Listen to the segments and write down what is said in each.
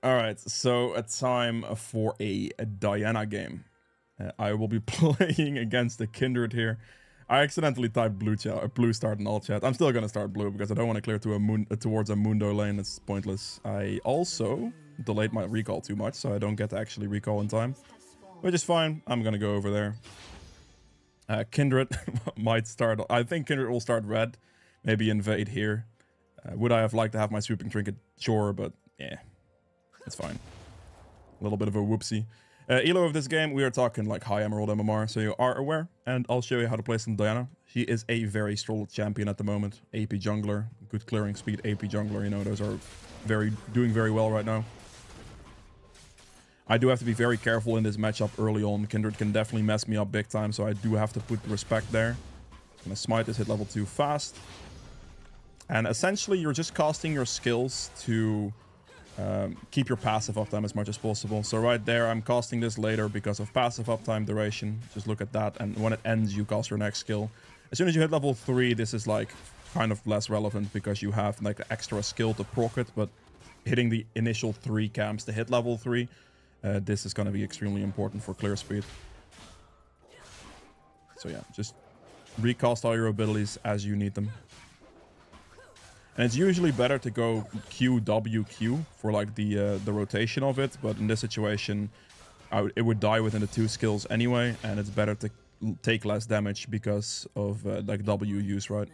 Alright, so a time for a Diana game. I will be playing against the Kindred here. I accidentally typed blue start in all chat. I'm still gonna start blue because I don't want to clear to towards a Mundo lane. It's pointless. I also delayed my recall too much, so I don't get to actually recall in time. Which is fine. I'm gonna go over there. Kindred might start... I think Kindred will start red. Maybe invade here. Would I have liked to have my sweeping trinket? Sure, but yeah. It's fine. A little bit of a whoopsie. Elo of this game, we are talking like high Emerald MMR, so you are aware. And I'll show you how to play some Diana. She is a very strong champion at the moment. AP jungler, good clearing speed, AP jungler, you know, those are doing very well right now. I do have to be very careful in this matchup early on. Kindred can definitely mess me up big time, so I do have to put respect there. I'm gonna smite this, hit level 2 fast. And essentially, you're just casting your skills to keep your passive uptime as much as possible. So right there, I'm casting this later because of passive uptime duration. Just look at that. And when it ends, you cast your next skill. As soon as you hit level 3, this is like kind of less relevant because you have like the extra skill to proc it. But hitting the initial 3 camps to hit level 3, this is going to be extremely important for clear speed. So yeah, just recast all your abilities as you need them. And it's usually better to go Q, W, Q for like the rotation of it. But in this situation, it would die within the 2 skills anyway. And it's better to take less damage because of like W use, right?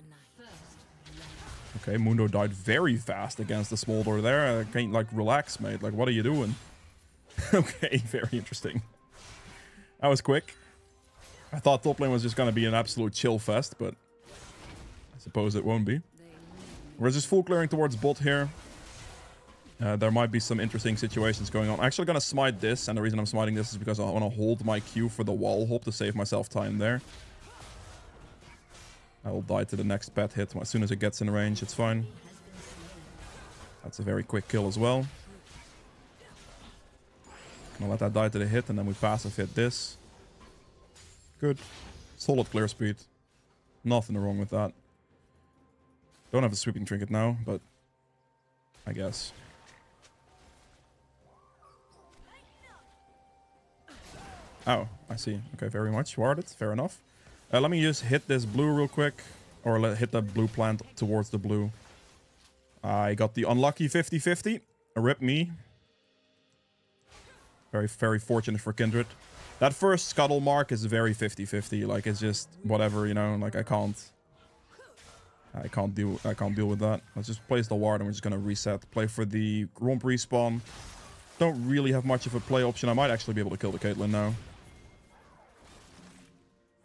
Okay, Mundo died very fast against the Smolder there. Can't like relax, mate. Like, what are you doing? Okay, very interesting. That was quick. I thought top lane was just going to be an absolute chill fest, but I suppose it won't be. We're just full clearing towards bot here. There might be some interesting situations going on. I'm actually going to smite this, and the reason I'm smiting this is because I want to hold my Q for the wall hop to save myself time there. I will die to the next pet hit as soon as it gets in range. It's fine. That's a very quick kill as well. Gonna let that die to the hit, and then we passive hit this. Good. Solid clear speed. Nothing wrong with that. Don't have a sweeping trinket now, but I guess. Oh, I see. Okay, very much warded. Fair enough. Let me just hit this blue real quick. Or hit that blue plant towards the blue. I got the unlucky 50-50. Rip me. Very, very fortunate for Kindred. That first scuttle mark is very 50-50. Like, it's just whatever, you know. Like, I can't deal with that. Let's just place the ward and we're just gonna reset. Play for the Gromp respawn. Don't really have much of a play option. I might actually be able to kill the Caitlyn now.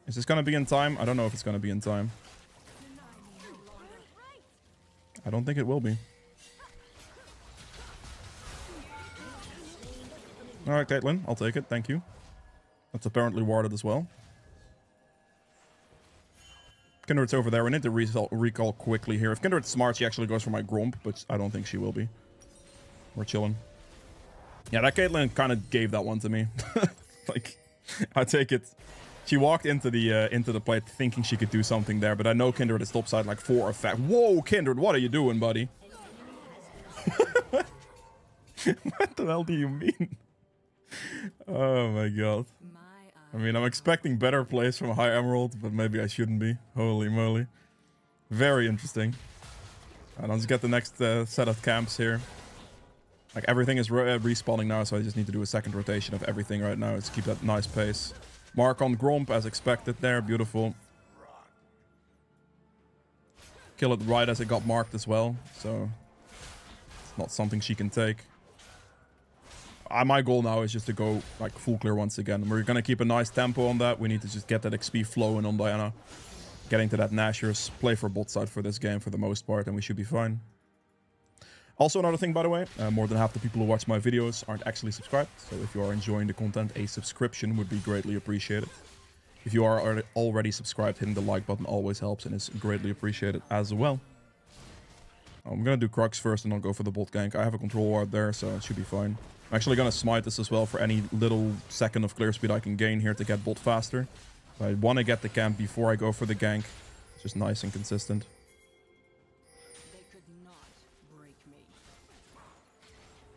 Is this gonna be in time? I don't know if it's gonna be in time. I don't think it will be. Alright, Caitlyn. I'll take it. Thank you. That's apparently warded as well. Kindred's over there. We need to recall quickly here. If Kindred's smart, she actually goes for my Gromp, but I don't think she will be. We're chilling. Yeah, that Caitlyn kind of gave that one to me. Like, I take it. She walked into the plate thinking she could do something there, but I know Kindred is topside like 4 effect. Whoa, Kindred, what are you doing, buddy? What the hell do you mean? Oh my god. I mean, I'm expecting better plays from High Emerald, but maybe I shouldn't be. Holy moly. Very interesting. And I'll just get the next set of camps here. Like, everything is respawning now, so I just need to do a second rotation of everything right now. Let's keep that nice pace. Mark on Gromp as expected there. Beautiful. Kill it right as it got marked as well, so it's not something she can take. My goal now is just to go like full clear once again. We're gonna keep a nice tempo on that. We need to just get that XP flowing on Diana. Getting to that Nashers. Play for bot side for this game for the most part, and we should be fine. Also, another thing, by the way, more than half the people who watch my videos aren't actually subscribed. So if you are enjoying the content, a subscription would be greatly appreciated. If you are already subscribed, hitting the like button always helps and is greatly appreciated as well. I'm gonna do Crux first and I'll go for the bot gank. I have a control ward there, so it should be fine. I'm actually gonna smite this as well for any little second of clear speed I can gain here to get bot faster. But I want to get the camp before I go for the gank. It's just nice and consistent.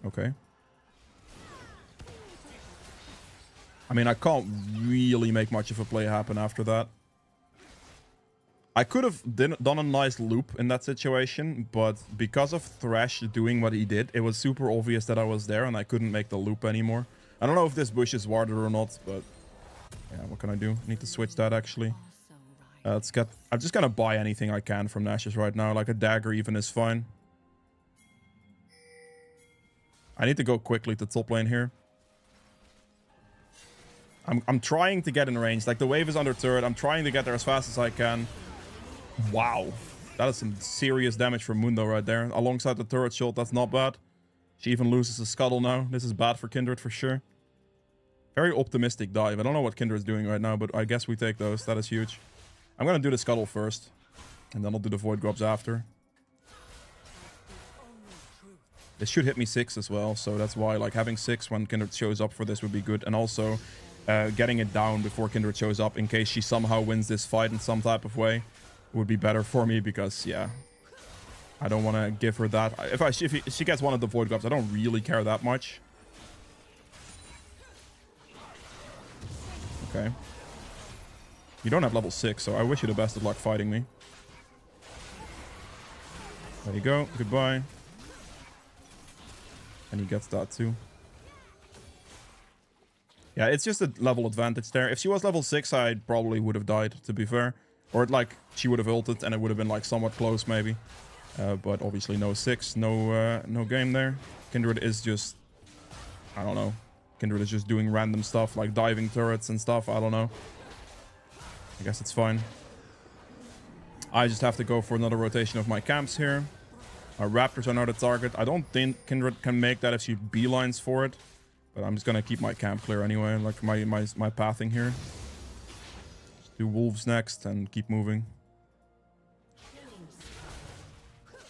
Okay. I mean, I can't really make much of a play happen after that. I could have done a nice loop in that situation, but because of Thresh doing what he did, it was super obvious that I was there and I couldn't make the loop anymore. I don't know if this bush is warded or not, but yeah, what can I do? I need to switch that actually. Let's get... I'm just gonna buy anything I can from Nashus right now, like a dagger even is fine. I need to go quickly to top lane here. I'm trying to get in range. Like, the wave is under turret. I'm trying to get there as fast as I can. Wow. That is some serious damage from Mundo right there. Alongside the turret shot, that's not bad. She even loses the scuttle now. This is bad for Kindred for sure. Very optimistic dive. I don't know what Kindred's doing right now, but I guess we take those. That is huge. I'm going to do the scuttle first. And then I'll do the void grubs after. This should hit me 6 as well. So that's why, like, having 6 when Kindred shows up for this would be good. And also... getting it down before Kindred shows up in case she somehow wins this fight in some type of way would be better for me because, yeah, I don't want to give her that. If she gets one of the void grubs, I don't really care that much. Okay. You don't have level 6, so I wish you the best of luck fighting me. There you go. Goodbye. And he gets that too. Yeah, it's just a level advantage there. If she was level 6, I probably would have died, to be fair. Or, like, she would have ulted and it would have been, like, somewhat close, maybe. But obviously no 6, no game there. Kindred is just... I don't know. Kindred is just doing random stuff, like diving turrets and stuff. I don't know. I guess it's fine. I just have to go for another rotation of my camps here. Our Raptors are now the target. I don't think Kindred can make that if she beelines for it. But I'm just gonna keep my camp clear anyway, like my pathing here. Just do wolves next and keep moving.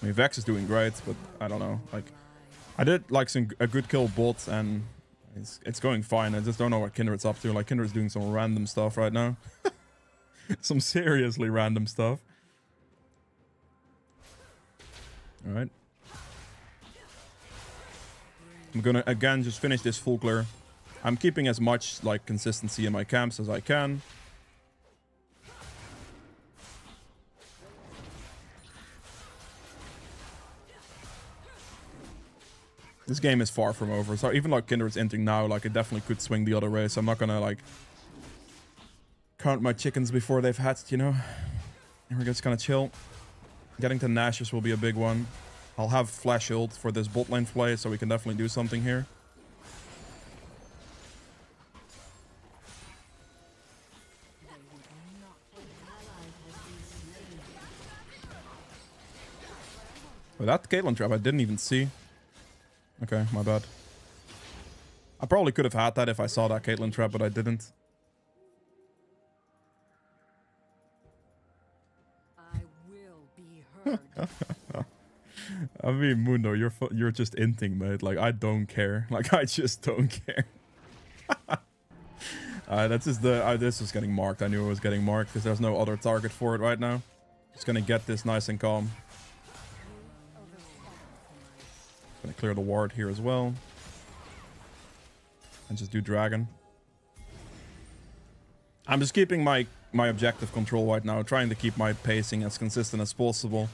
I mean, Vex is doing great, but I don't know. Like, I did like a good kill bot, and it's going fine. I just don't know what Kindred's up to. Like, Kindred's doing some random stuff right now. Some seriously random stuff. All right. I'm gonna, again, just finish this full clear. I'm keeping as much, like, consistency in my camps as I can. This game is far from over. So even, like, Kindred's entering now, like, it definitely could swing the other way. So I'm not gonna, like, count my chickens before they've hatched, you know? And we're just gonna chill. Getting to Nashus will be a big one. I'll have flash ult for this bot lane play, so we can definitely do something here. Well, that Caitlyn trap I didn't even see. Okay, my bad. I probably could have had that if I saw that Caitlyn trap, but I didn't. I will be heard. I mean, Mundo, you're just inting, mate. Like, I don't care. Like, I just don't care. That's just the... this was getting marked. I knew it was getting marked because there's no other target for it right now. Just gonna get this nice and calm. Gonna clear the ward here as well. And just do dragon. I'm just keeping my objective control right now. Trying to keep my pacing as consistent as possible.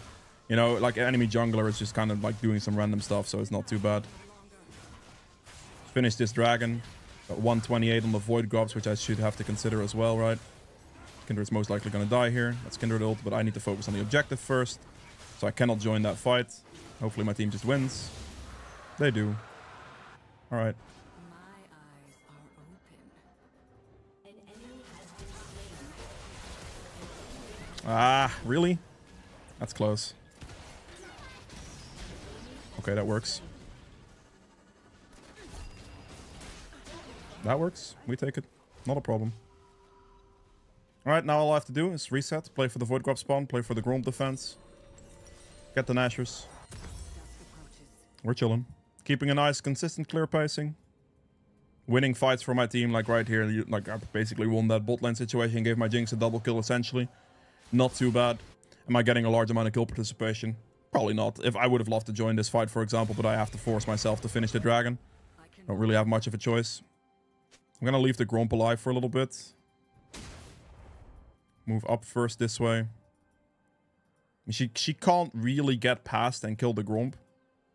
You know, like, enemy jungler is just kind of like doing some random stuff, so it's not too bad. Finish this dragon. Got 128 on the void grubs, which I should have to consider as well, right? Kindred's most likely gonna die here. That's Kindred ult, but I need to focus on the objective first. So I cannot join that fight. Hopefully my team just wins. They do. Alright. My eyes are open. An enemy has been slain. Ah, really? That's close. Okay, that works. That works. We take it. Not a problem. Alright, now all I have to do is reset, play for the Void Grub spawn, play for the Gromp defense. Get the Nashers. We're chilling. Keeping a nice, consistent, clear pacing. Winning fights for my team, like right here. Like, I basically won that bot lane situation, gave my Jinx a double kill, essentially. Not too bad. Am I getting a large amount of kill participation? Probably not. If I would have loved to join this fight, for example, but I have to force myself to finish the dragon. Don't really have much of a choice. I'm gonna leave the Gromp alive for a little bit. Move up first this way. She can't really get past and kill the Gromp.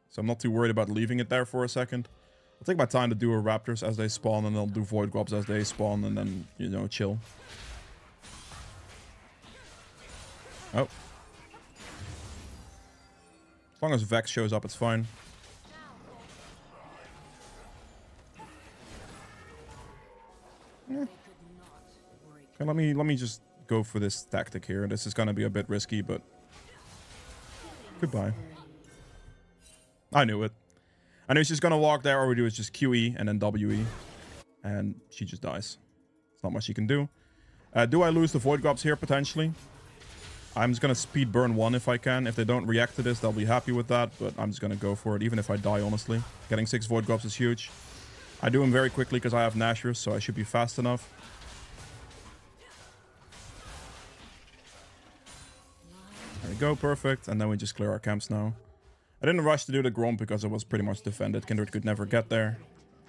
So I'm not too worried about leaving it there for a second. I'll take my time to do her Raptors as they spawn, and I'll do Void Grubs as they spawn, and then, you know, chill. Oh. As long as Vex shows up, it's fine. Yeah. Okay, let me just go for this tactic here. This is gonna be a bit risky, but goodbye. I knew it. I knew she's gonna walk there. All we do is just QE and then WE, and she just dies. There's not much you can do. Do I lose the Void Grubs here potentially? I'm just gonna speed burn one if I can. If they don't react to this, they'll be happy with that, but I'm just gonna go for it, even if I die, honestly. Getting 6 Void Grubs is huge. I do them very quickly because I have Nashers, so I should be fast enough. There we go, perfect. And then we just clear our camps now. I didn't rush to do the Gromp because it was pretty much defended. Kindred could never get there.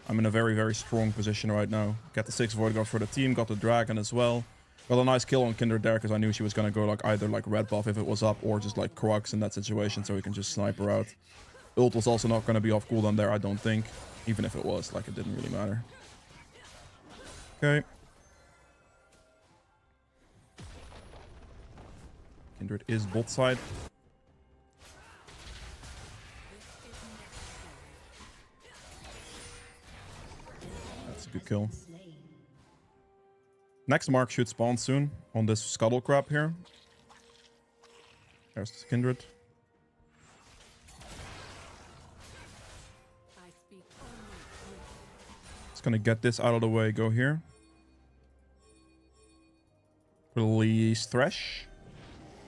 I'm in a very, very strong position right now. Get the 6 Void Grubs for the team, got the Dragon as well. Got a nice kill on Kindred there because I knew she was going to go like either like red buff if it was up or just like Crux in that situation, so we can just snipe her out. Ult was also not going to be off cooldown there, I don't think. Even if it was, like, it didn't really matter. Okay. Kindred is bot side. That's a good kill. Next mark should spawn soon on this Scuttle Crab here. There's Kindred. Just gonna get this out of the way, go here. Release Thresh.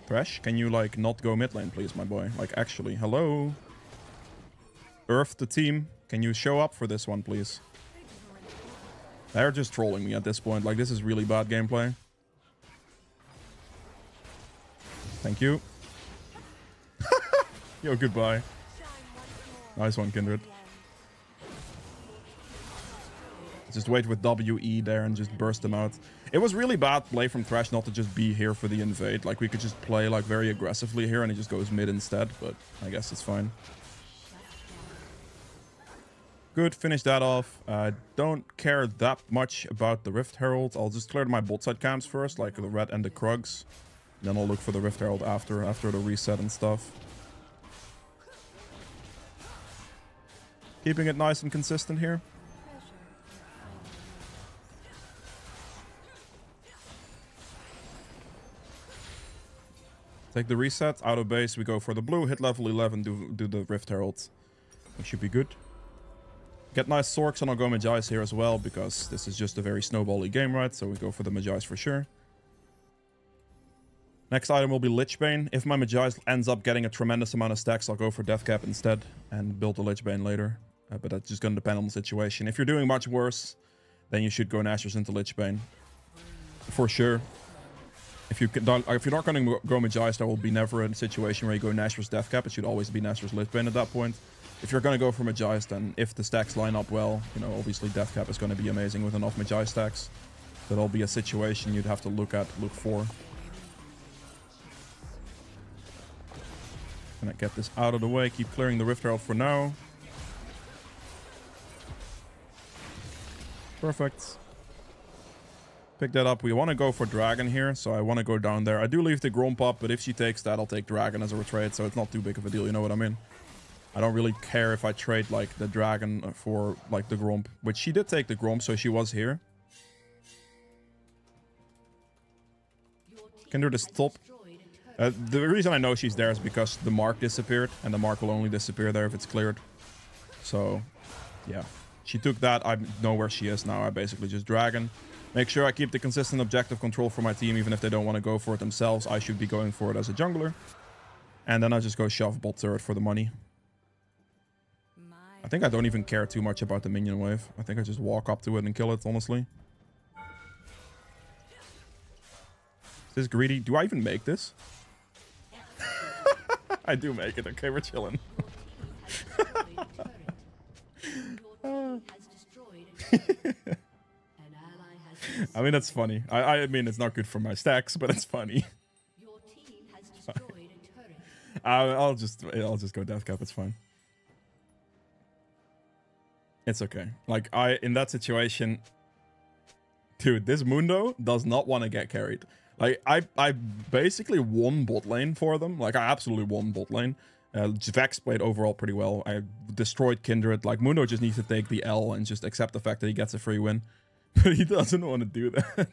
Thresh, can you like not go mid lane, please, my boy? Like actually, hello? Earth the team, can you show up for this one, please? They're just trolling me at this point. Like, this is really bad gameplay. Thank you. Yo, goodbye. Nice one, Kindred. Just wait with WE there and just burst them out. It was really bad play from Thresh not to just be here for the invade. Like, we could just play, like, very aggressively here and he just goes mid instead. But I guess it's fine. Good, finish that off. Don't care that much about the Rift Herald. I'll just clear my bot side camps first, like the red and the Krugs. Then I'll look for the Rift Herald after the reset and stuff. Keeping it nice and consistent here. Take the reset, out of base, we go for the blue, hit level 11, do the Rift Herald. We should be good. Get nice Sorks and I'll go Magi's here as well, because this is just a very snowbally game, right? So we go for the Magi's for sure. Next item will be Lichbane. If my Magi's ends up getting a tremendous amount of stacks, I'll go for Deathcap instead and build the Lichbane later. But that's just going to depend on the situation. If you're doing much worse, then you should go Nashor's into Lichbane. For sure. If you're not going to go Magi's, there will be never a situation where you go Nashor's Deathcap. It should always be Nashor's Lichbane at that point. If you're going to go for Magi's, then if the stacks line up well, you know, obviously Deathcap is going to be amazing with enough Magi stacks. That'll be a situation you'd have to look for. Gonna get this out of the way, keep clearing the Rift Herald for now. Perfect. Pick that up. We want to go for Dragon here, so I want to go down there. I do leave the Gromp up, but if she takes that, I'll take Dragon as a retreat, so it's not too big of a deal, you know what I mean? I don't really care if I trade, like, the Dragon for, like, the Gromp, which she did take the Gromp, so she was here. Can do this top. The reason I know she's there is because the mark disappeared, and the mark will only disappear there if it's cleared. So, yeah. She took that. I know where she is now. I basically just Dragon. Make sure I keep the consistent objective control for my team, even if they don't want to go for it themselves. I should be going for it as a jungler. And then I just go shove bot turret for the money. I think I don't even care too much about the minion wave. I think I just walk up to it and kill it, honestly. Is this greedy? Do I even make this? I do make it. Okay, we're chilling. I mean, that's funny. I mean, it's not good for my stacks, but it's funny. Your team has destroyed a turret. I'll just go death cap. It's fine. It's okay. Like in that situation, dude, this Mundo does not want to get carried. Like I basically won bot lane for them. Like I absolutely won bot lane. Vex played overall pretty well. I destroyed Kindred. Like Mundo just needs to take the L and just accept the fact that he gets a free win. But he doesn't want to do that.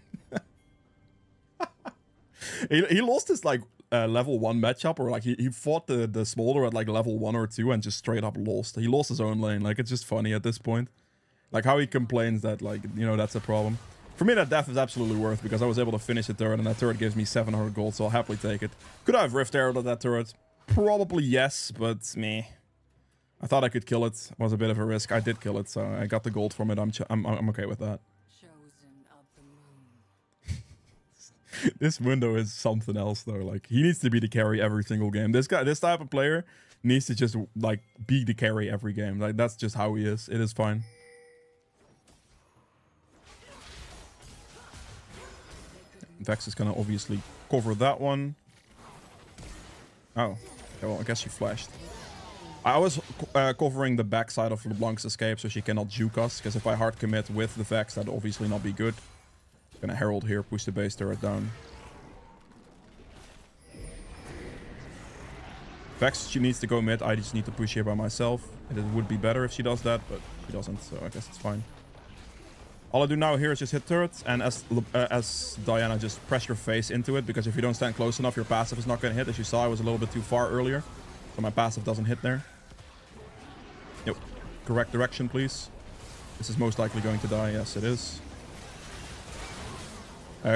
he lost his like level 1 matchup, or like he fought the Smolder at like level 1 or 2 and just straight up lost. He lost his own lane. Like it's just funny at this point. Like how he complains that, like, you know, that's a problem. For me, that death is absolutely worth, because I was able to finish the turret, and that turret gives me 700 gold, so I'll happily take it. Could I have Rift Arrowed at that turret? Probably yes, but meh. I thought I could kill it. It was a bit of a risk. I did kill it, so I got the gold from it. I'm okay with that. Chosen of the moon. This Window is something else, though. Like, he needs to be the carry every single game. This type of player needs to just, like, be the carry every game. Like, that's just how he is. It is fine. Vex is gonna obviously cover that one. Oh, okay, well, I guess she flashed. I was covering the backside of LeBlanc's escape so she cannot juke us, because if I hard commit with the Vex, that'd obviously not be good. Gonna Herald here, push the base turret down. Vex, she needs to go mid. I just need to push here by myself. And it would be better if she does that, but she doesn't, so I guess it's fine. All I do now here is just hit turrets, and as Diana, just press your face into it, because if you don't stand close enough, your passive is not going to hit. As you saw, I was a little bit too far earlier, so my passive doesn't hit there. Yep. Correct direction, please. This is most likely going to die. Yes, it is.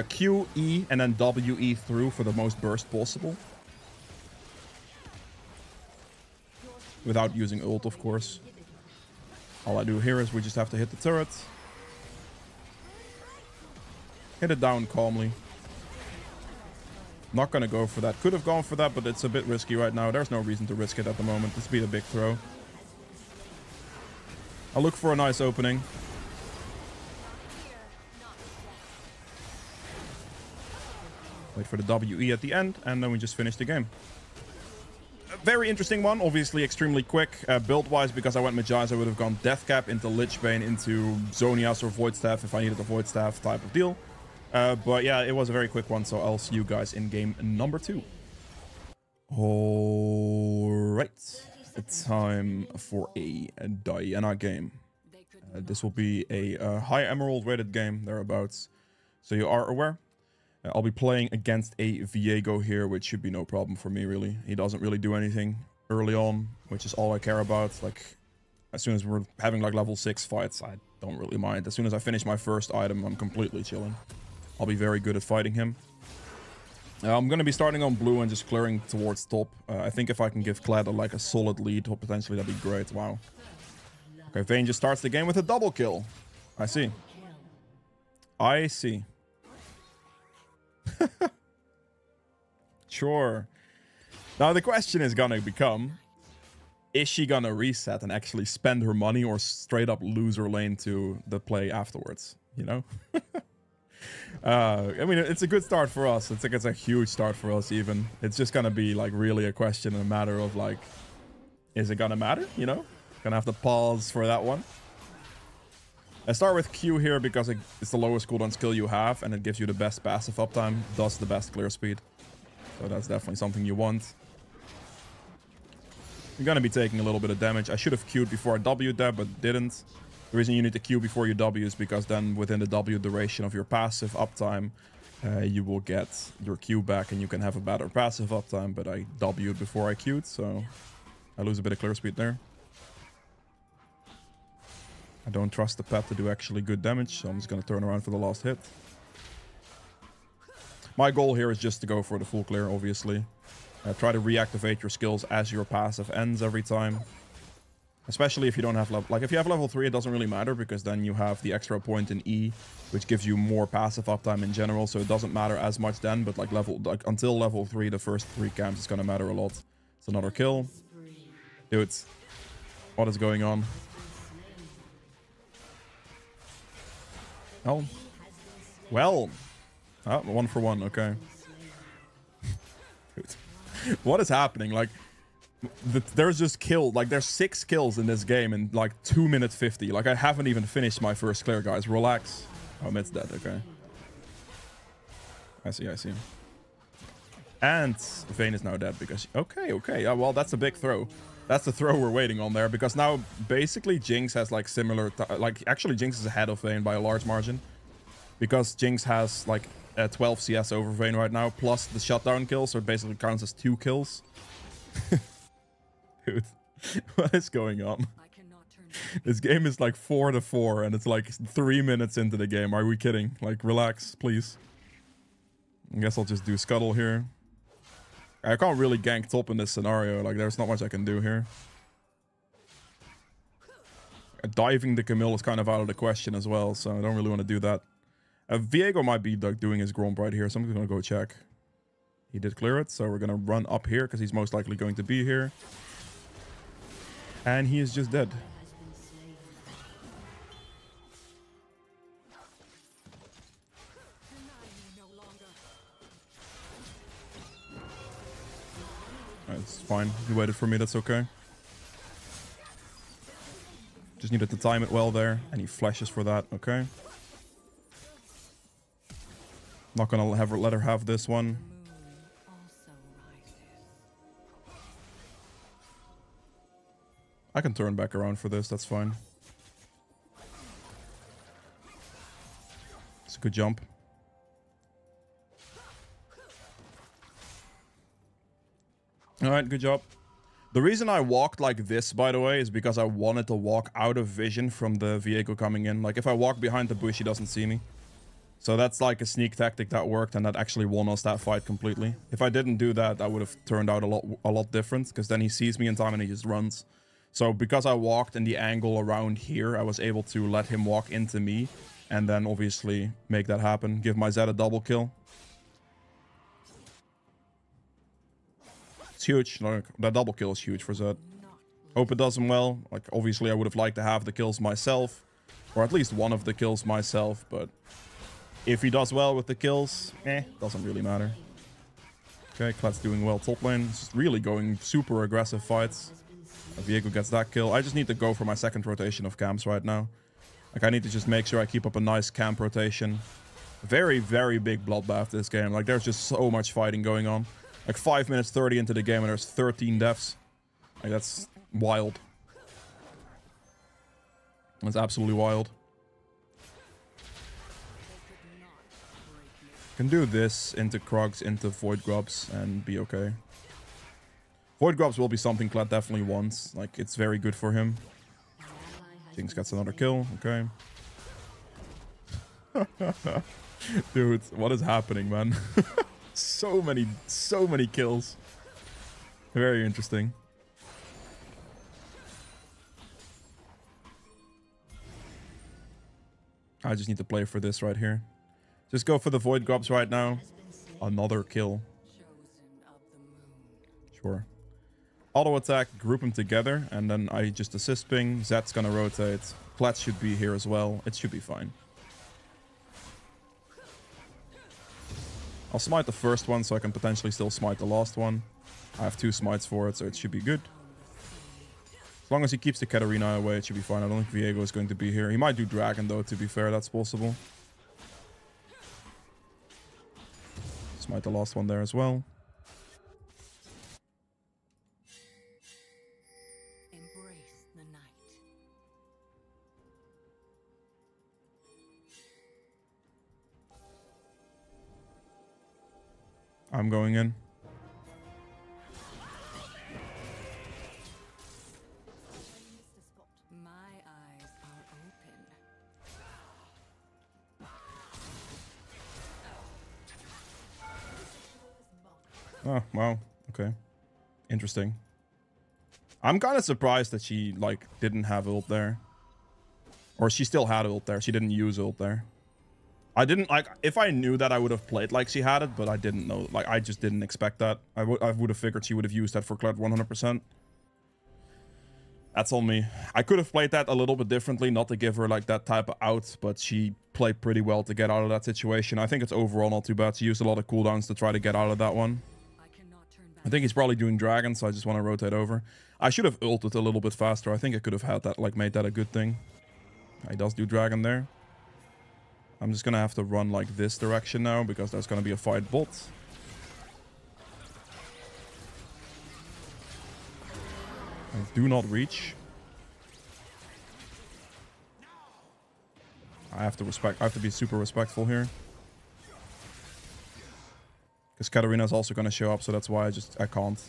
Q, E, and then W, E through for the most burst possible. Without using ult, of course. All I do here is we just have to hit the turret. Hit it down calmly. Not gonna go for that. Could have gone for that, but it's a bit risky right now. There's no reason to risk it at the moment. This would be a big throw. I'll look for a nice opening. Wait for the WE at the end, and then we just finish the game. A very interesting one, obviously extremely quick. Build-wise, because I went Magi's, I would have gone Deathcap into Lichbane into Zonias or Void Staff if I needed a Void Staff type of deal. But yeah, it was a very quick one, so I'll see you guys in game number 2. Alright, it's time for a Diana game. This will be a high emerald rated game, thereabouts, so you are aware. I'll be playing against a Viego here, which should be no problem for me, really. He doesn't really do anything early on, which is all I care about. Like, as soon as we're having like level 6 fights, I don't really mind. As soon as I finish my first item, I'm completely chilling. I'll be very good at fighting him. I'm going to be starting on blue and just clearing towards top. I think if I can give Kled like a solid lead, potentially that'd be great. Wow. Okay, Vayne just starts the game with a double kill. I see. I see. Sure. Now the question is gonna become, is she gonna reset and actually spend her money, or straight up lose her lane to the play afterwards, you know? I mean, it's a good start for us. It's a huge start for us even. It's just gonna be like really a question, a matter of like, is it gonna matter, you know? Gonna have to pause for that one. I start with Q here because it's the lowest cooldown skill you have, and it gives you the best passive uptime, thus the best clear speed. So that's definitely something you want. You're gonna be taking a little bit of damage. I should have Q'd before I W'd that, but didn't. The reason you need to Q before you W is because then within the W duration of your passive uptime, you will get your Q back and you can have a better passive uptime, but I W'd before I Q'd, so I lose a bit of clear speed there. I don't trust the pet to do actually good damage, so I'm just going to turn around for the last hit. My goal here is just to go for the full clear, obviously. Try to reactivate your skills as your passive ends every time. Especially if you don't have level... Like, if you have level 3, it doesn't really matter, because then you have the extra point in E, which gives you more passive uptime in general, so it doesn't matter as much then, but like until level 3, the first 3 camps is going to matter a lot. It's another kill. Dude, what is going on? Oh. Well, oh, 1 for 1. Okay. What is happening? Like, there's just kill. Like, there's 6 kills in this game in like 2 minutes 50. Like, I haven't even finished my first clear, guys. Relax. Oh, Mid's dead. Okay. I see. I see. And Vayne is now dead because... Okay, okay. Well, that's a big throw. That's the throw we're waiting on there. Because now, basically, Jinx has, like, similar... Like, actually, Jinx is ahead of Vayne by a large margin. Because Jinx has, like, 12 CS over Vayne right now. Plus the shutdown kill. So it basically counts as 2 kills. Dude, what is going on? This game is, like, 4-4. And it's, like, 3 minutes into the game. Are we kidding? Like, relax, please. I guess I'll just do Scuttle here. I can't really gank top in this scenario. Like, there's not much I can do here. Diving the Camille is kind of out of the question as well, so I don't really want to do that. Viego might be like doing his Gromp right here, so I'm just going to go check. He did clear it, so we're going to run up here because he's most likely going to be here. And he is just dead. It's fine. He waited for me. That's okay. Just needed to time it well there. And he flashes for that. Okay. Not gonna let her have this one. I can turn back around for this. That's fine. It's a good jump. Alright, good job. The reason I walked like this, by the way, is because I wanted to walk out of vision from the Viego coming in. Like, if I walk behind the bush, he doesn't see me. So that's like a sneak tactic that worked, and that actually won us that fight completely. If I didn't do that, that would have turned out a lot different, because then he sees me in time and he just runs. So because I walked in the angle around here, I was able to let him walk into me, and then obviously make that happen. Give my Zed a double kill. It's huge. Like, that double kill is huge for Zed. Hope it does him well. Like, obviously I would have liked to have the kills myself, or at least one of the kills myself, but if he does well with the kills, doesn't really matter. Okay, Klad's doing well top lane. It's really going super aggressive fights. Viego gets that kill. I just need to go for my second rotation of camps right now. Like, I need to just make sure I keep up a nice camp rotation. Very, very big bloodbath this game. Like, there's just so much fighting going on. Like, 5 minutes 30 into the game and there's 13 deaths. Like, that's wild. That's absolutely wild. Can do this into Krugs, into Void Grubs, and be okay. Void Grubs will be something Kled definitely wants. Like, it's very good for him. Jinx gets another kill. Okay. Dude, what is happening, man? So many kills. Very interesting. I just need to play for this right here. Just go for the Void Grubs right now. Another kill. Sure. Auto attack, group them together, and then I just assist ping. Zed's gonna rotate. Kled should be here as well. It should be fine. I'll smite the first one so I can potentially still smite the last one. I have 2 smites for it, so it should be good. As long as he keeps the Katarina away, it should be fine. I don't think Viego is going to be here. He might do Dragon, though, to be fair. That's possible. Smite the last one there as well. Embrace the night. I'm going in. My eyes are open. Oh, wow. Okay. Interesting. I'm kind of surprised that she, like, didn't have ult there. Or she still had ult there. She didn't use ult there. I didn't, like, if I knew that, I would have played like she had it, but I didn't know. Like, I just didn't expect that. I would have figured she would have used that for Kled 100%. That's on me. I could have played that a little bit differently, not to give her like that type of out, but she played pretty well to get out of that situation. I think it's overall not too bad. She used a lot of cooldowns to try to get out of that one. I think he's probably doing dragon, so I just want to rotate over. I should have ulted a little bit faster. I think I could have had that, like, made that a good thing. He does do dragon there. I'm just gonna have to run like this direction now, because there's gonna be a fight bot. I do not reach. I have to be super respectful here. Because Katarina is also gonna show up, so that's why I can't.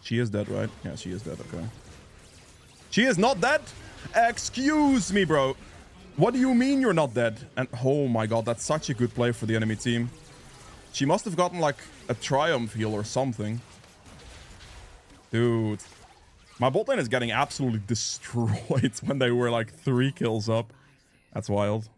She is dead, right? Yeah, she is dead, okay. She is not dead? Excuse me, bro. What do you mean you're not dead? And oh my god, that's such a good play for the enemy team. She must have gotten like a triumph heal or something. Dude. My bot lane is getting absolutely destroyed when they were like 3 kills up. That's wild.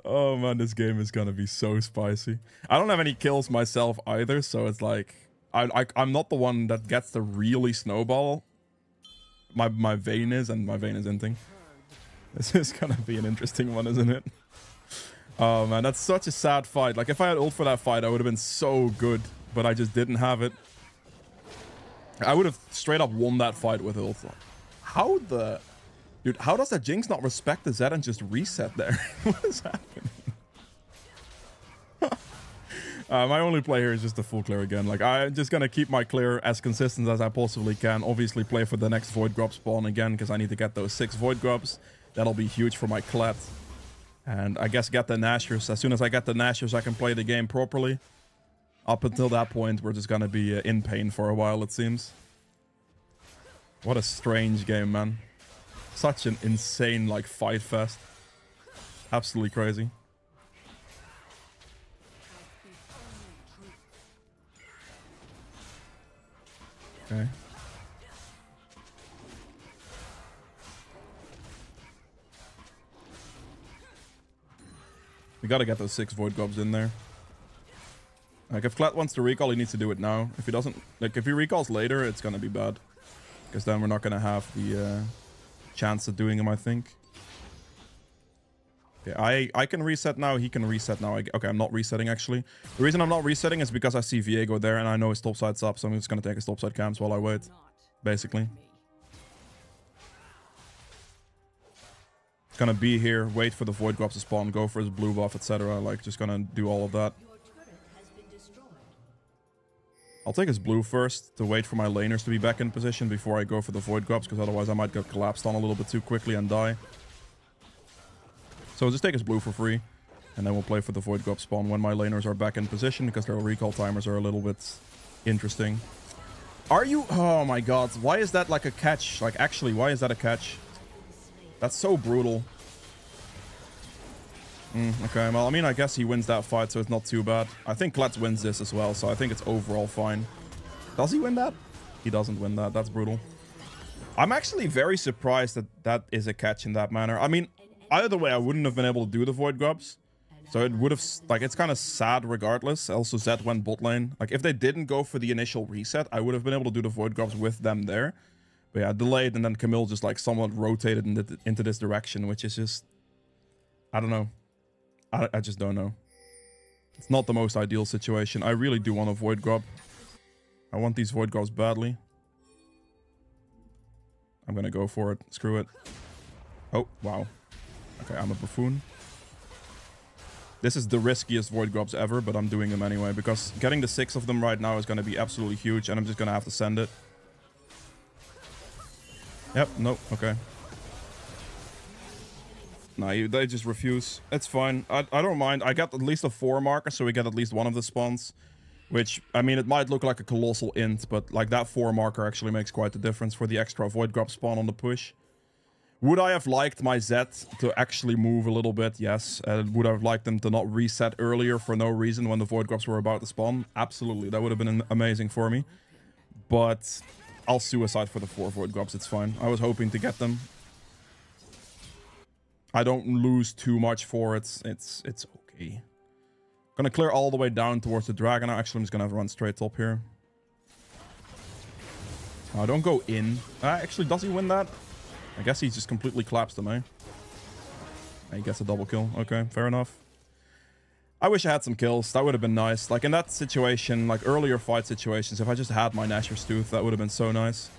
Oh man, this game is gonna be so spicy. I don't have any kills myself either, so it's like I'm not the one that gets to really snowball. My Vayne is, and my Vayne is inting. This is gonna be an interesting one, isn't it? Oh man, that's such a sad fight. Like, if I had ult for that fight, I would have been so good, but I just didn't have it. I would have straight up won that fight with ult. How the... Dude, how does that Jinx not respect the Zed and just reset there? What is happening? My only play here is just a full clear again. Like, I'm just gonna keep my clear as consistent as I possibly can. Obviously play for the next Void Grub spawn again, because I need to get those 6 Void Grubs. That'll be huge for my Kled. And I guess get the Nashers. As soon as I get the Nashers, I can play the game properly. Up until that point, we're just gonna be in pain for a while, it seems. What a strange game, man. Such an insane, like, fight fest. Absolutely crazy. Okay. We gotta get those 6 Void Grubs in there. Like, if Kled wants to recall, he needs to do it now. If he doesn't... Like, if he recalls later, it's gonna be bad. Because then we're not gonna have the chance of doing him, I think. Okay, I can reset now. He can reset now. Okay, I'm not resetting, actually. The reason I'm not resetting is because I see Viego there, and I know his topside's up, so I'm just gonna take his topside camps while I wait. Basically. Gonna be here, wait for the Void Grubs to spawn, go for his blue buff, etc. Like, just gonna do all of that. I'll take his blue first to wait for my laners to be back in position before I go for the Void Grubs, because otherwise I might get collapsed on a little bit too quickly and die. So just take his blue for free, and then we'll play for the Void Grub spawn when my laners are back in position, because their recall timers are a little bit interesting. Are you... Oh my god, why is that like a catch? Like, actually, why is that a catch? That's so brutal. Okay, well, I mean, I guess he wins that fight, so it's not too bad. I think Kled wins this as well, so I think it's overall fine. Does he win that? He doesn't win that. That's brutal. I'm actually very surprised that that is a catch in that manner. I mean, either way, I wouldn't have been able to do the Void Grubs. So it would have... Like, it's kind of sad regardless. Also, Zed went bot lane. Like, if they didn't go for the initial reset, I would have been able to do the Void Grubs with them there. But yeah, delayed, and then Camille just, like, somewhat rotated into this direction, which is just... I don't know. I just don't know. It's not the most ideal situation. I really do want a Void Grub. I want these Void Grubs badly. I'm gonna go for it. Screw it. Oh, wow. Okay, I'm a buffoon. This is the riskiest Void Grubs ever, but I'm doing them anyway, because getting the 6 of them right now is gonna be absolutely huge, and I'm just gonna have to send it. Yep, nope, okay. No, they just refuse. It's fine. I don't mind. I got at least a 4 marker, so we get at least one of the spawns. Which, I mean, it might look like a colossal int, but like that 4 marker actually makes quite a difference for the extra Void Grub spawn on the push. Would I have liked my Zed to actually move a little bit? Yes. Would I have liked them to not reset earlier for no reason when the Void Grubs were about to spawn? Absolutely. That would have been amazing for me. But I'll suicide for the 4 Void Grubs. It's fine. I was hoping to get them. I don't lose too much for it. It's okay. Okay. Gonna clear all the way down towards the dragon. Actually, I'm just gonna run straight top here. Oh, don't go in. Actually, does he win that? I guess he just completely collapsed him, eh? He gets a double kill. Okay, fair enough. I wish I had some kills. That would have been nice. Like in that situation, like earlier fight situations, if I just had my Nashor's Tooth, that would have been so nice.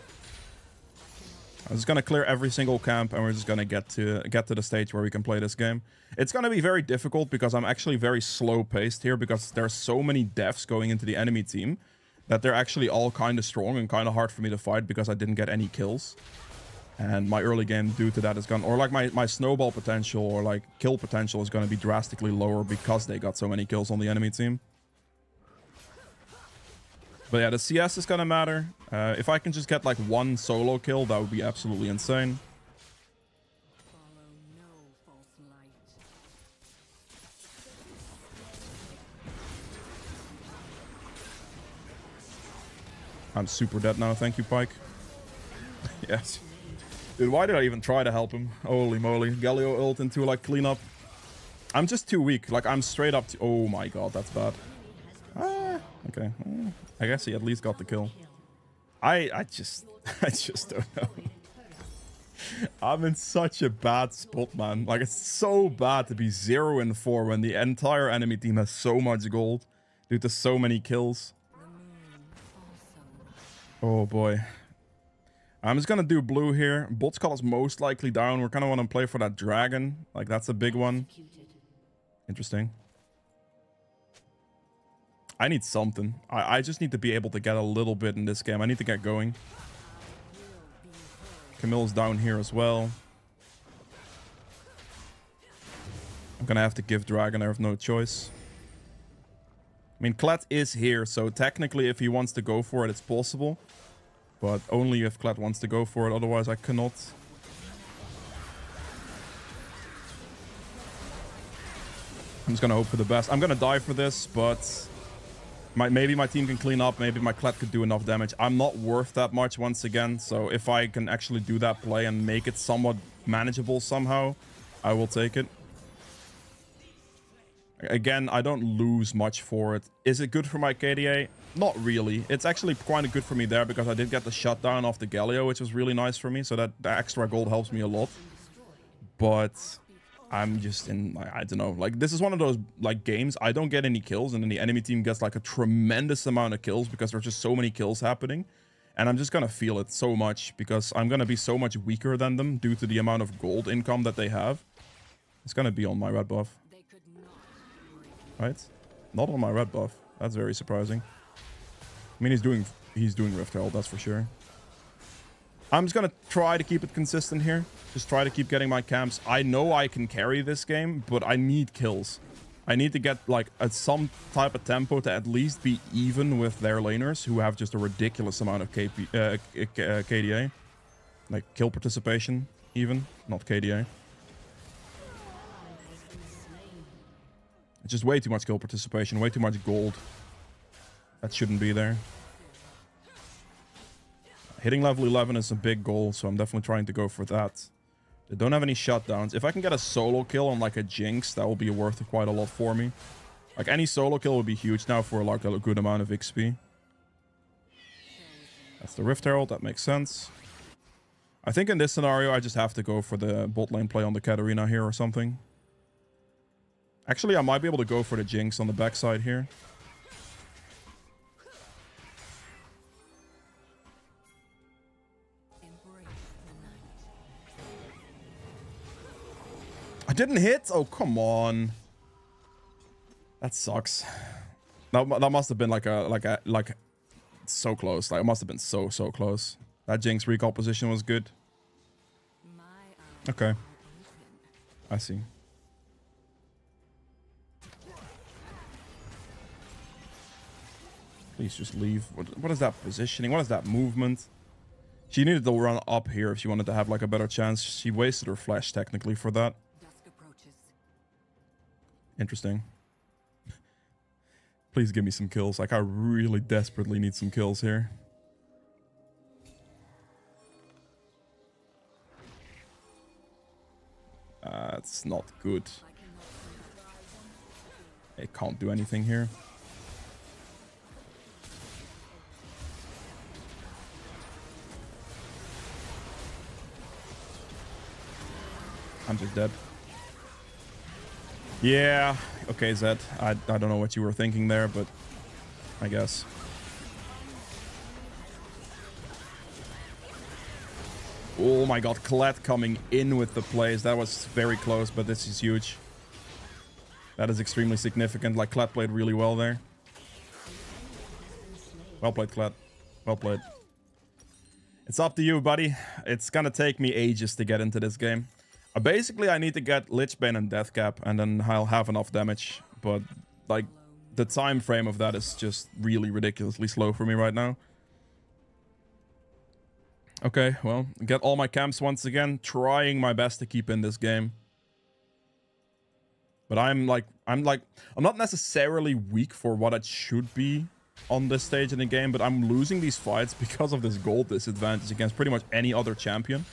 I'm just gonna clear every single camp, and we're just gonna get to the stage where we can play this game. It's gonna be very difficult because I'm actually very slow paced here because there's so many deaths going into the enemy team that they're actually all kind of strong and kind of hard for me to fight because I didn't get any kills. And my early game due to that is gone, or like my snowball potential or like kill potential is gonna be drastically lower because they got so many kills on the enemy team. But yeah, the CS is gonna matter. If I can just get like one solo kill, that would be absolutely insane. Follow no false light. I'm super dead now, thank you, Pyke. Yes. Dude, why did I even try to help him? Holy moly. Galio ult into like cleanup. I'm just too weak. Like I'm straight up to... Oh my god, that's bad. Okay. I guess he at least got the kill. I just don't know. I'm in such a bad spot, man. Like it's so bad to be 0-4 when the entire enemy team has so much gold due to so many kills. Oh boy. I'm just gonna do blue here. Bot skull is most likely down. We're kind of want to play for that dragon. Like that's a big one. Interesting. I need something. I just need to be able to get a little bit in this game. I need to get going. Camille's down here as well. I'm gonna have to give dragon. I have no choice. I mean, Kled is here, so technically if he wants to go for it, it's possible. But only if Kled wants to go for it, otherwise I cannot. I'm just gonna hope for the best. I'm gonna die for this, but... maybe my team can clean up, maybe my Kled could do enough damage. I'm not worth that much once again, so if I can actually do that play and make it somewhat manageable somehow, I will take it. Again, I don't lose much for it. Is it good for my KDA? Not really. It's actually quite good for me there because I did get the shutdown off the Galio, which was really nice for me, so that the extra gold helps me a lot. But I'm just in, I don't know, like this is one of those like games I don't get any kills and then the enemy team gets like a tremendous amount of kills because there's just so many kills happening, and I'm just gonna feel it so much because I'm gonna be so much weaker than them due to the amount of gold income that they have. It's gonna be on my red buff. Right? Not on my red buff. That's very surprising. I mean, he's doing Rift Herald, that's for sure. I'm just gonna try to keep it consistent here. Just try to keep getting my camps. I know I can carry this game, but I need kills. I need to get like some type of tempo to at least be even with their laners who have just a ridiculous amount of KDA. Like kill participation even, not KDA. It's just way too much kill participation, way too much gold. That shouldn't be there. Hitting level 11 is a big goal, so I'm definitely trying to go for that. They don't have any shutdowns. If I can get a solo kill on like a Jinx, that will be worth quite a lot for me. Like any solo kill would be huge now for like a good amount of XP. That's the Rift Herald, that makes sense. I think in this scenario, I just have to go for the bot lane play on the Katarina here or something. Actually, I might be able to go for the Jinx on the backside here. I didn't hit? Oh, come on. That sucks. That must have been like so close. Like it must have been so close. That Jinx recall position was good. Okay. I see. Please just leave. What is that positioning? What is that movement? She needed to run up here if she wanted to have like a better chance. She wasted her flash technically for that. Interesting. Please give me some kills. Like I really desperately need some kills here. It's not good. It can't do anything here. I'm just dead. Yeah. Okay, Zed. I don't know what you were thinking there, but I guess. Oh my god, Kled coming in with the plays. That was very close, but this is huge. That is extremely significant. Like, Kled played really well there. Well played, Kled. Well played. It's up to you, buddy. It's gonna take me ages to get into this game. Basically, I need to get Lich Bane and Deathcap, and then I'll have enough damage. But, like, the time frame of that is just really ridiculously slow for me right now. Okay, well, get all my camps once again. Trying my best to keep in this game. But I'm not necessarily weak for what it should be on this stage in the game, but I'm losing these fights because of this gold disadvantage against pretty much any other champion.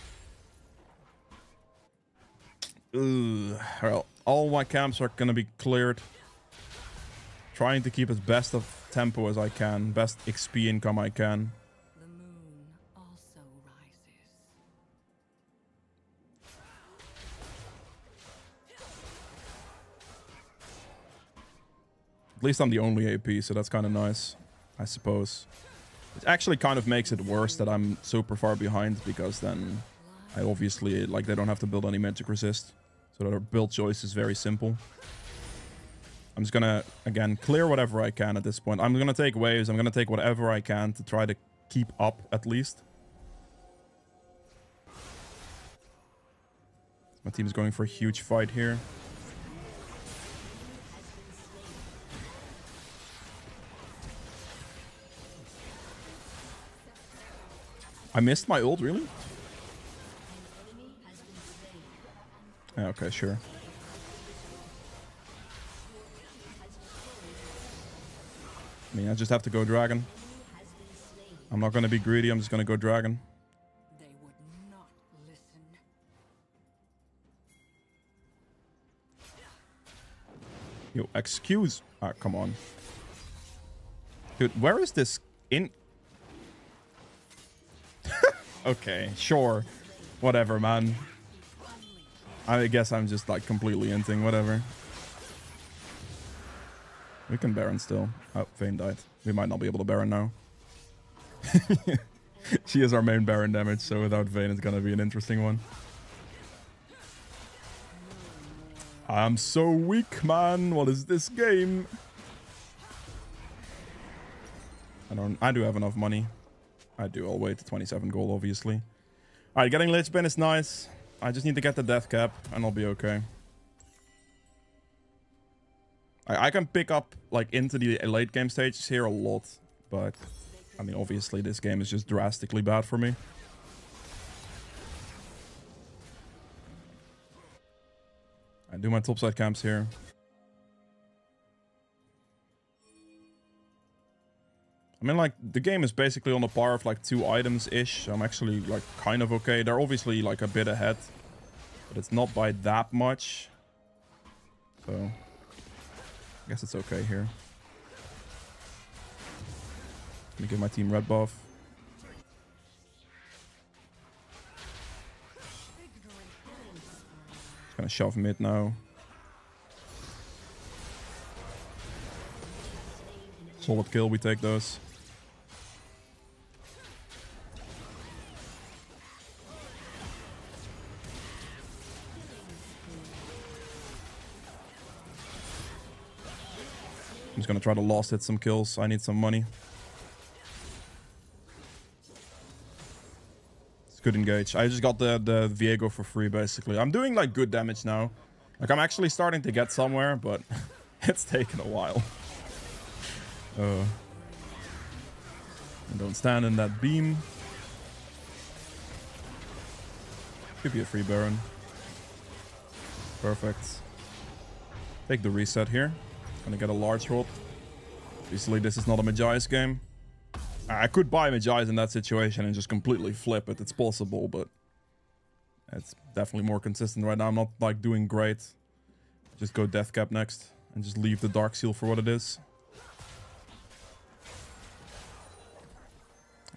Ugh. Well, all my camps are gonna be cleared. Trying to keep as best of tempo as I can, best XP income I can. The moon also rises. At least I'm the only AP, so that's kind of nice, I suppose. It actually kind of makes it worse that I'm super far behind, because then I obviously, like, they don't have to build any magic resist. So their build choice is very simple. I'm just gonna, again, clear whatever I can at this point. I'm gonna take waves. I'm gonna take whatever I can to try to keep up, at least. My team is going for a huge fight here. I missed my ult, really? Yeah, okay, sure. I mean, I just have to go dragon. I'm not going to be greedy. I'm just going to go dragon. They would not listen. Yo, excuse. Ah, come on. Dude, where is this in? Okay, sure. Whatever, man. I guess I'm just, like, completely inting. Whatever. We can Baron still. Oh, Vayne died. We might not be able to Baron now. She is our main Baron damage, so without Vayne it's gonna be an interesting one. I'm so weak, man. What is this game? I do have enough money. I do. I'll wait to 27 gold, obviously. Alright, getting Lich Bane is nice. I just need to get the death cap, and I'll be okay. I can pick up, like, into the late game stages here a lot, but, I mean, obviously this game is just drastically bad for me. I do my topside camps here. I mean, like, the game is basically on the par of, like, 2 items-ish, so I'm actually, like, kind of okay. They're obviously, like, a bit ahead, but it's not by that much. So, I guess it's okay here. Let me give my team red buff. Just gonna shove mid now. Solid kill, we take those. I'm just gonna try to last hit some kills. I need some money. It's good engage. I just got the Viego for free, basically. I'm doing, like, good damage now. Like, I'm actually starting to get somewhere, but it's taken a while. And don't stand in that beam. Could be a free Baron. Perfect. Take the reset here. Gonna get a large hold. Obviously, this is not a Magi's game. I could buy Magi's in that situation and just completely flip it. It's possible, but it's definitely more consistent right now. I'm not, like, doing great. Just go Death Cap next. And just leave the Dark Seal for what it is.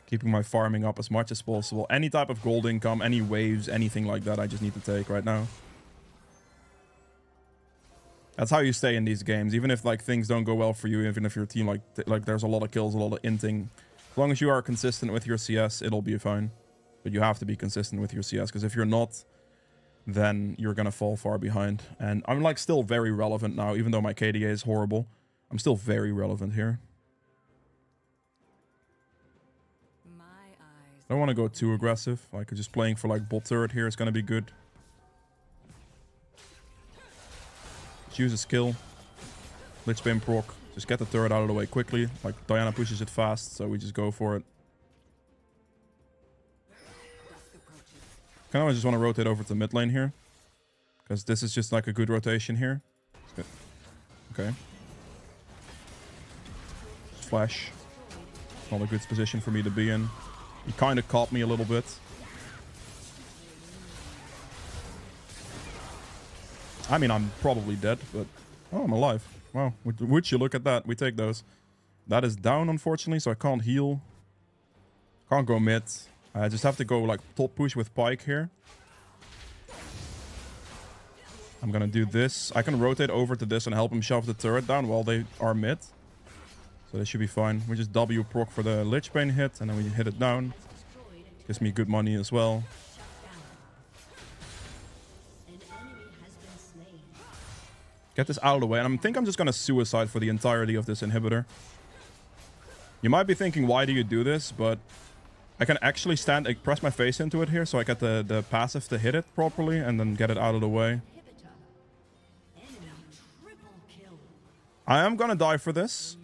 Keeping my farming up as much as possible. Any type of gold income, any waves, anything like that, I just need to take right now. That's how you stay in these games. Even if like things don't go well for you, even if your team like there's a lot of kills, a lot of inting. As long as you are consistent with your CS, it'll be fine. But you have to be consistent with your CS, because if you're not, then you're gonna fall far behind. And I'm like still very relevant now, even though my KDA is horrible. I'm still very relevant here. I don't want to go too aggressive. Like just playing for like bot turret here is gonna be good. Just use a skill. Lich Bane proc. Just get the turret out of the way quickly. Like Diana pushes it fast, so we just go for it. Kind of just want to rotate over to mid lane here, because this is just like a good rotation here. Okay. Flash. Not a good position for me to be in. He kind of caught me a little bit. I mean, I'm probably dead, but... Oh, I'm alive. Wow. Would you look at that? We take those. That is down, unfortunately, so I can't heal. Can't go mid. I just have to go, like, top push with Pyke here. I'm gonna do this. I can rotate over to this and help him shove the turret down while they are mid. So that should be fine. We just W proc for the Lich Bane hit, and then we hit it down. Gives me good money as well. Get this out of the way, and I think I'm just gonna suicide for the entirety of this inhibitor. You might be thinking, why do you do this? But I can actually press my face into it here, so I get the passive to hit it properly, and then get it out of the way. I am gonna die for this.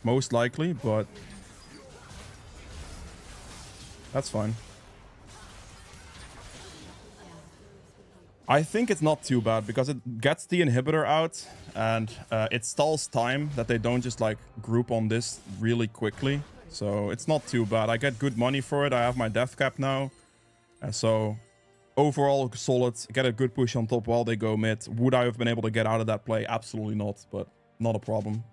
Most likely, but that's fine. I think it's not too bad because it gets the inhibitor out and it stalls time that they don't just like group on this really quickly. So it's not too bad. I get good money for it. I have my death cap now. So overall solid. Get a good push on top while they go mid. Would I have been able to get out of that play? Absolutely not, but not a problem.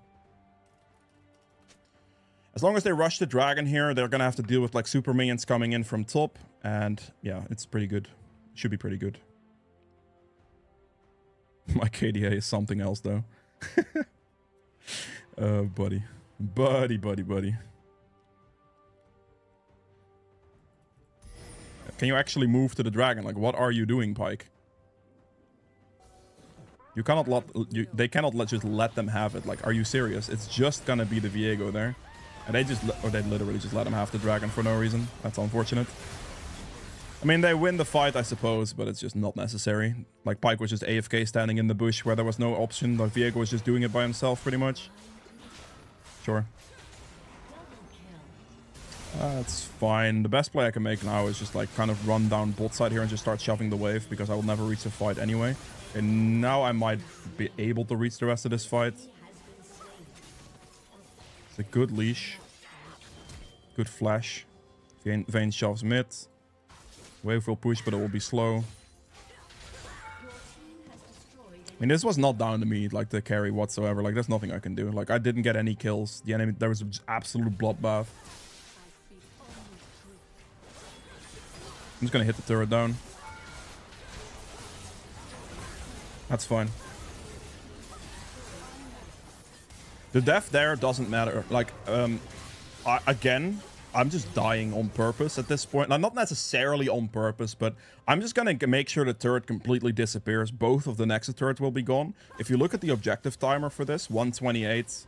As long as they rush the dragon here, they're gonna have to deal with like super minions coming in from top. And yeah, it's pretty good. Should be pretty good. My KDA is something else though. Buddy. Buddy. Can you actually move to the dragon? Like, what are you doing, Pyke? You cannot they cannot just let them have it. Like, are you serious? It's just gonna be the Viego there. And they literally just let him have the dragon for no reason. That's unfortunate. I mean, they win the fight, I suppose, but it's just not necessary. Like, Pyke was just AFK standing in the bush where there was no option. Like, Viego was just doing it by himself, pretty much. Sure. That's fine. The best play I can make now is just, like, kind of run down bot side here and just start shoving the wave, because I will never reach the fight anyway. And now I might be able to reach the rest of this fight. It's a good leash. Good flash. Vayne shoves mid. Wave will push, but it will be slow. I mean, this was not down to me, like, the carry whatsoever. Like, there's nothing I can do. Like, I didn't get any kills. The enemy, there was an absolute bloodbath. I'm just gonna hit the turret down. That's fine. The death there doesn't matter. Like, again, I'm just dying on purpose at this point. Now, not necessarily on purpose, but I'm just gonna make sure the turret completely disappears. Both of the Nexus turrets will be gone. If you look at the objective timer for this, 128,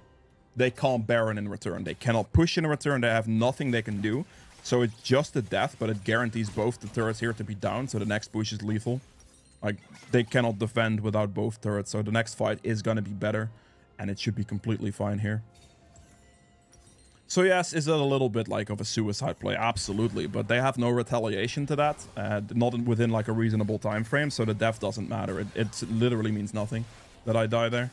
they can't Baron in return. They cannot push in return. They have nothing they can do. So it's just a death, but it guarantees both the turrets here to be down, so the next push is lethal. Like, they cannot defend without both turrets, so the next fight is gonna be better, and it should be completely fine here. So yes, is it a little bit like of a suicide play? Absolutely, but they have no retaliation to that, not within like a reasonable time frame, so the death doesn't matter. It literally means nothing that I die there.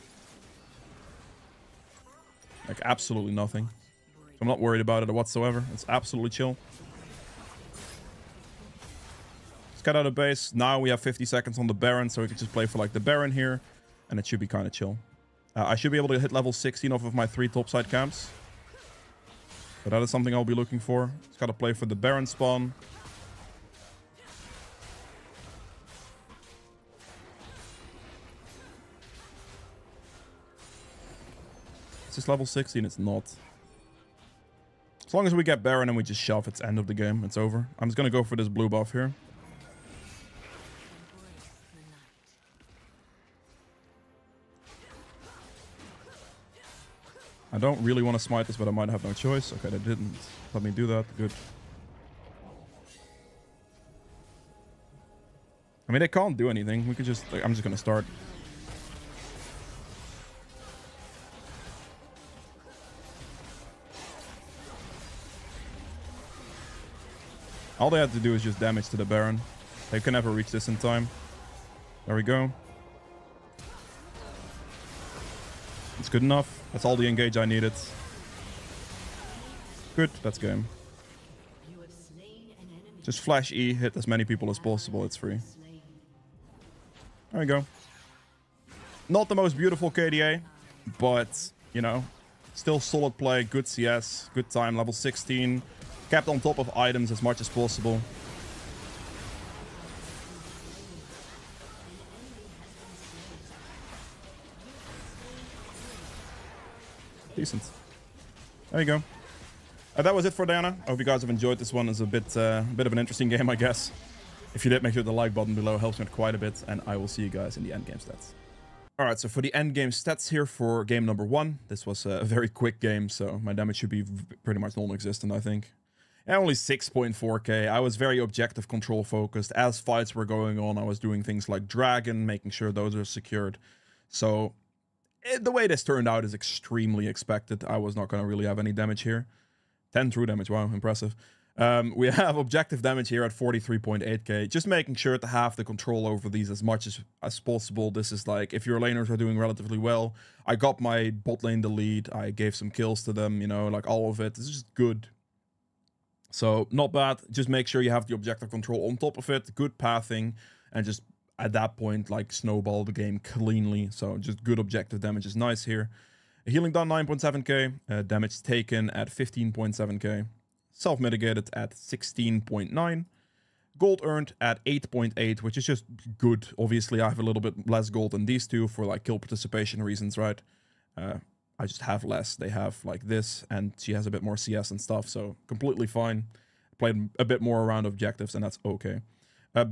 Like, absolutely nothing. I'm not worried about it whatsoever. It's absolutely chill. Let's get out of base. Now we have 50 seconds on the Baron, so we can just play for like the Baron here, and it should be kind of chill. I should be able to hit level 16 off of my 3 topside camps. But that is something I'll be looking for. Just gotta play for the Baron spawn. It's just level 16, it's not. As long as we get Baron and we just shove, it's end of the game. It's over. I'm just gonna go for this blue buff here. I don't really want to smite this, but I might have no choice. Okay, they didn't let me do that. Good. I mean, they can't do anything. We could just... Like, I'm just gonna start. All they had to do is just damage to the Baron. They can never reach this in time. There we go. It's good enough. That's all the engage I needed. Good, that's game. Just flash E, hit as many people as possible, it's free. There we go. Not the most beautiful KDA, but, you know, still solid play, good CS, good time, level 16. Kept on top of items as much as possible. Decent. There you go. That was it for Diana. I hope you guys have enjoyed this one. It's a bit of an interesting game, I guess. If you did, make sure the like button below helps me out quite a bit, and I will see you guys in the endgame stats. Alright, so for the endgame stats here for game number 1, this was a very quick game, so my damage should be pretty much non-existent, I think. And only 6.4k. I was very objective control focused. As fights were going on, I was doing things like Dragon, making sure those are secured. So the way this turned out is extremely expected. I was not going to really have any damage here. 10 true damage, wow, impressive. We have objective damage here at 43.8k. Just making sure to have the control over these as much as possible. This is like, if your laners are doing relatively well, I got my bot lane the lead, I gave some kills to them, you know, like all of it. It's just good. So, not bad. Just make sure you have the objective control on top of it, good pathing, and just at that point, like, snowball the game cleanly. So, just good objective damage is nice here. Healing done 9.7k, damage taken at 15.7k, self-mitigated at 16.9, gold earned at 8.8, which is just good. Obviously, I have a little bit less gold than these two for, like, kill participation reasons, right? I just have less. They have, like, this, and she has a bit more CS and stuff, so completely fine. Played a bit more around objectives, and that's okay.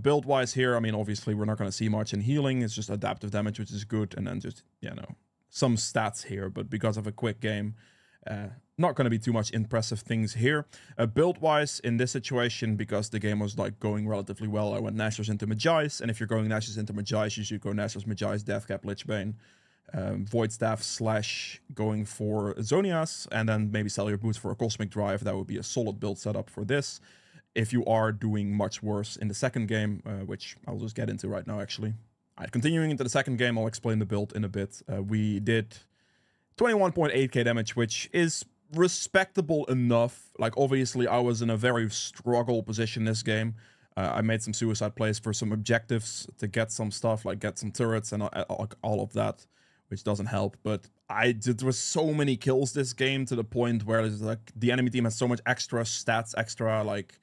Build-wise here, I mean, obviously, we're not going to see much in healing. It's just adaptive damage, which is good, and then just, you know, some stats here, but because of a quick game, not going to be too much impressive things here. Build-wise, in this situation, because the game was, like, going relatively well, I went Nashor's into Magi's, and if you're going Nashor's into Magi's, you should go Nashor's, Magi's, Deathcap, Lichbane, Void Staff / going for Zonias, and then maybe sell your boots for a Cosmic Drive. That would be a solid build setup for this. If you are doing much worse in the second game, which I'll just get into right now, actually. Alright, continuing into the second game, I'll explain the build in a bit. We did 21.8k damage, which is respectable enough. Like, obviously, I was in a very struggle position this game. I made some suicide plays for some objectives to get some stuff, like get some turrets and all of that, which doesn't help. But there was so many kills this game to the point where it's like the enemy team has so much extra stats, extra, like,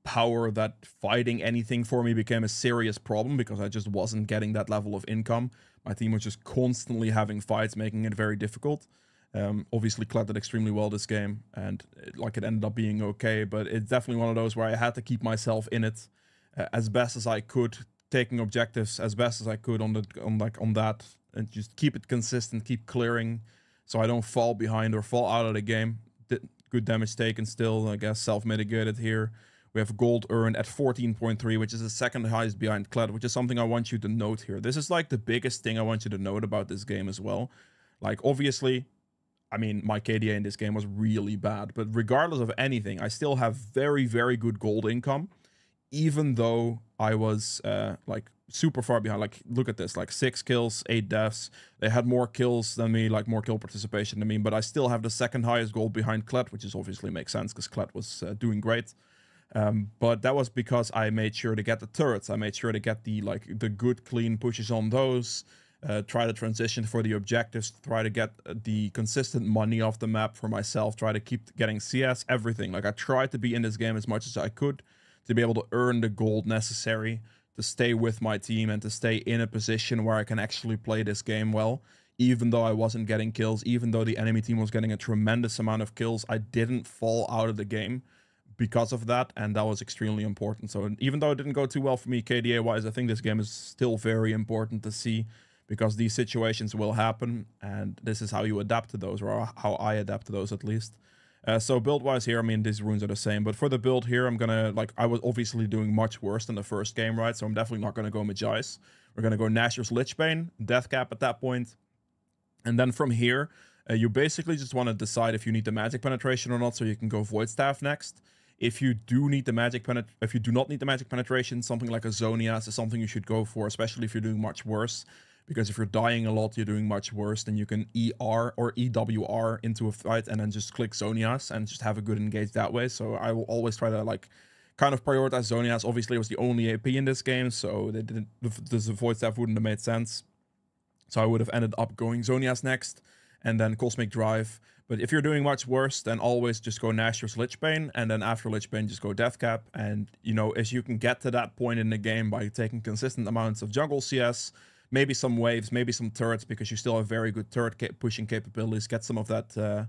power that fighting anything for me became a serious problem because I just wasn't getting that level of income. My team was just constantly having fights, making it very difficult. Obviously, Kled did extremely well this game, and it ended up being okay, but it's definitely one of those where I had to keep myself in it as best as I could, taking objectives as best as I could on that, and just keep it consistent, keep clearing, so I don't fall behind or fall out of the game. Good damage taken still, I guess, self-mitigated here. We have gold earned at 14.3, which is the second highest behind Kled, which is something I want you to note here. This is like the biggest thing I want you to note about this game as well. Like, obviously, I mean, my KDA in this game was really bad, but regardless of anything, I still have very, very good gold income, even though I was, like, super far behind. Like, look at this, like, 6 kills, 8 deaths. They had more kills than me, like, more kill participation than me, but I still have the second highest gold behind Kled, which is obviously makes sense, because Kled was doing great. But that was because I made sure to get the turrets. I made sure to get the good clean pushes on those. try to transition for the objectives, try to get the consistent money off the map for myself, try to keep getting CS, everything. Like, I tried to be in this game as much as I could to be able to earn the gold necessary to stay with my team and to stay in a position where I can actually play this game well. Even though I wasn't getting kills, even though the enemy team was getting a tremendous amount of kills, I didn't fall out of the game because of that, and that was extremely important. So even though it didn't go too well for me KDA-wise, I think this game is still very important to see, because these situations will happen, and this is how you adapt to those, or how I adapt to those at least. So build-wise here, I mean, these runes are the same, but for the build here, I'm gonna, like, I was obviously doing much worse than the first game, right? So I'm definitely not gonna go Magi's. We're gonna go Nashor's Lichbane, Death Cap at that point. And then from here, you basically just want to decide if you need the magic penetration or not, so you can go Void Staff next. If you do need the if you do not need the magic penetration, something like a Zhonias is something you should go for, especially if you're doing much worse. Because if you're dying a lot, you're doing much worse, then you can ER or EWR into a fight and then just click Zhonias and just have a good engage that way. So I will always try to, like, kind of prioritize Zhonias. Obviously, it was the only AP in this game, so they didn't, the Void Staff wouldn't have made sense. So I would have ended up going Zhonias next and then Cosmic Drive. But if you're doing much worse, then always just go Nashor's Lichbane, and then after Lichbane, just go Death Cap. And, you know, as you can get to that point in the game by taking consistent amounts of jungle CS, maybe some waves, maybe some turrets, because you still have very good turret pushing capabilities, get some of that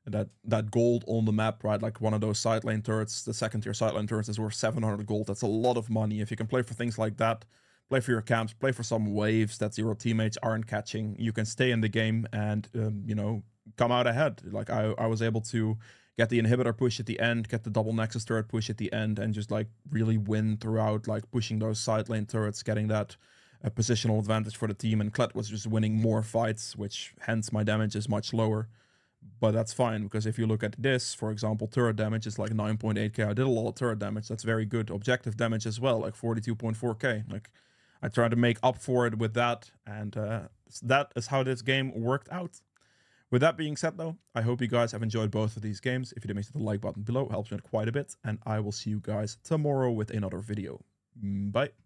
that gold on the map, right? Like one of those side lane turrets, the second tier side lane turrets is worth 700 gold. That's a lot of money. If you can play for things like that, play for your camps, play for some waves that your teammates aren't catching, you can stay in the game and, you know, come out ahead. Like I was able to get the inhibitor push at the end, get the double nexus turret push at the end, and just like really win throughout, like pushing those side lane turrets, getting that positional advantage for the team. And Kled was just winning more fights, which hence my damage is much lower. But that's fine, because if you look at this, for example, turret damage is like 9.8k. I did a lot of turret damage. That's very good. Objective damage as well, like 42.4k. Like, I tried to make up for it with that, and that is how this game worked out. With that being said, though, I hope you guys have enjoyed both of these games. If you did, make sure the like button below, helps me out quite a bit, and I will see you guys tomorrow with another video. Bye.